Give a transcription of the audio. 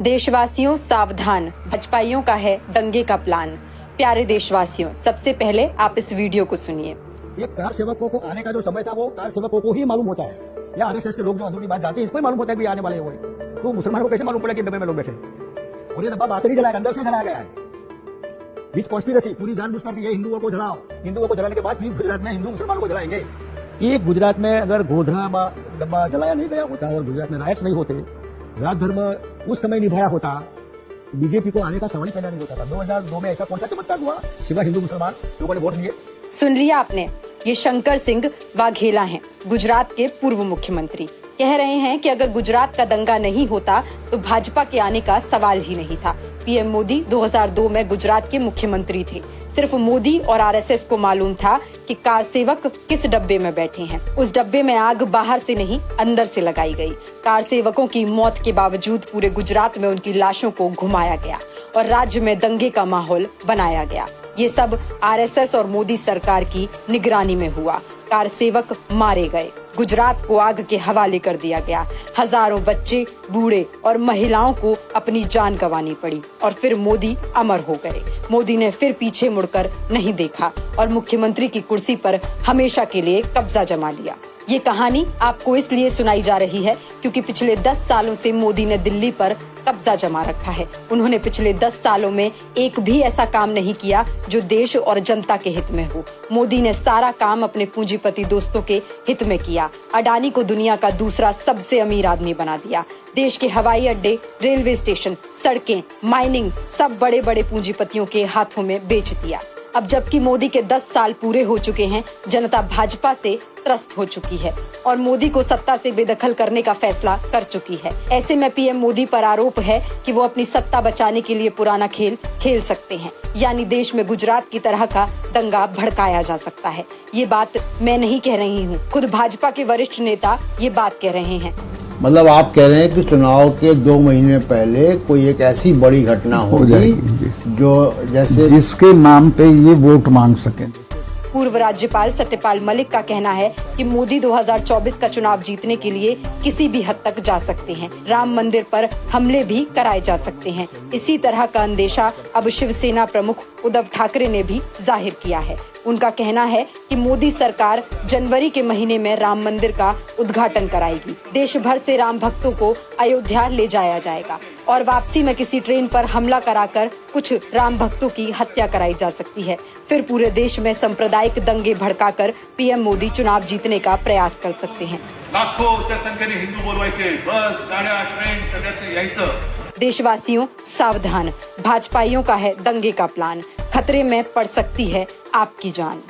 देशवासियों सावधान, भाजपाइयों का है दंगे का प्लान। प्यारे देशवासियों, सबसे पहले आप इस वीडियो को सुनिए। ये कार सेवकों को आने का जो समय था वो कार सेवकों को ही मालूम होता है, या आरएसएस के लोग जो अंदरूनी बात जानते हैं इसको ही मालूम होता है कि आने वाले हैं वो। तो मुसलमानों को कैसे मालूम पड़ा कि डब्बे में लोग बैठे? और ये डब्बा बाहर से नहीं जलाया, अंदर से जलाया गया है। बीच कॉन्स्पिरेसी पूरी जानबूझ कर ये हिंदुओं को जलाओ, हिंदुओं को जलाने के बाद फिर गुजरात में हिंदू मुसलमानों को जलाएंगे। एक गुजरात में अगर गोधरा डब्बा जलाया नहीं गया होता और गुजरात में राइट्स नहीं होते, राज धर्म उस समय निभाया होता, बीजेपी को आने का सवाल पैदा नहीं होता था। 2002 में ऐसा कौन सा चमत्कार हुआ सिवा हिंदू मुसलमान लोगों ने वोट दिए? सुन लिया आपने, ये शंकर सिंह वाघेला हैं, गुजरात के पूर्व मुख्यमंत्री। कह रहे हैं कि अगर गुजरात का दंगा नहीं होता तो भाजपा के आने का सवाल ही नहीं था। पीएम मोदी 2002 में गुजरात के मुख्यमंत्री थे। सिर्फ मोदी और आरएसएस को मालूम था कि कार सेवक किस डब्बे में बैठे हैं। उस डब्बे में आग बाहर से नहीं अंदर से लगाई गई। कार सेवकों की मौत के बावजूद पूरे गुजरात में उनकी लाशों को घुमाया गया और राज्य में दंगे का माहौल बनाया गया। ये सब आरएसएस और मोदी सरकार की निगरानी में हुआ। कार सेवक मारे गए, गुजरात को आग के हवाले कर दिया गया। हजारों बच्चे, बूढ़े और महिलाओं को अपनी जान गंवानी पड़ी और फिर मोदी अमर हो गए। मोदी ने फिर पीछे मुड़कर नहीं देखा और मुख्यमंत्री की कुर्सी पर हमेशा के लिए कब्जा जमा लिया। ये कहानी आपको इसलिए सुनाई जा रही है क्योंकि पिछले 10 सालों से मोदी ने दिल्ली पर कब्जा जमा रखा है। उन्होंने पिछले 10 सालों में एक भी ऐसा काम नहीं किया जो देश और जनता के हित में हो। मोदी ने सारा काम अपने पूंजीपति दोस्तों के हित में किया। अडानी को दुनिया का दूसरा सबसे अमीर आदमी बना दिया। देश के हवाई अड्डे, रेलवे स्टेशन, सड़कें, माइनिंग सब बड़े बड़े पूंजीपतियों के हाथों में बेच दिया। अब जबकि मोदी के 10 साल पूरे हो चुके हैं, जनता भाजपा से त्रस्त हो चुकी है और मोदी को सत्ता से बेदखल करने का फैसला कर चुकी है। ऐसे में पीएम मोदी पर आरोप है कि वो अपनी सत्ता बचाने के लिए पुराना खेल खेल सकते हैं, यानी देश में गुजरात की तरह का दंगा भड़काया जा सकता है। ये बात मैं नहीं कह रही हूँ, खुद भाजपा के वरिष्ठ नेता ये बात कह रहे हैं। मतलब आप कह रहे हैं कि चुनाव के 2 महीने पहले कोई एक ऐसी बड़ी घटना होगी जो जैसे जिसके नाम पे ये वोट मांग सके। पूर्व राज्यपाल सत्यपाल मलिक का कहना है कि मोदी 2024 का चुनाव जीतने के लिए किसी भी हद तक जा सकते हैं। राम मंदिर पर हमले भी कराए जा सकते हैं। इसी तरह का अंदेशा अब शिवसेना प्रमुख उद्धव ठाकरे ने भी जाहिर किया है। उनका कहना है कि मोदी सरकार जनवरी के महीने में राम मंदिर का उद्घाटन कराएगी। देश भर से राम भक्तों को अयोध्या ले जाया जाएगा और वापसी में किसी ट्रेन पर हमला कराकर कुछ राम भक्तों की हत्या कराई जा सकती है। फिर पूरे देश में सांप्रदायिक दंगे भड़काकर पीएम मोदी चुनाव जीतने का प्रयास कर सकते हैं। लाखोंच्या संख्येने हिंदू बोलवायचे, बस, गाड्या, ट्रेन सगळ्याचं यायचं। देशवासियों सावधान, भाजपाइयों का है दंगे का प्लान। खतरे में पड़ सकती है आपकी जान।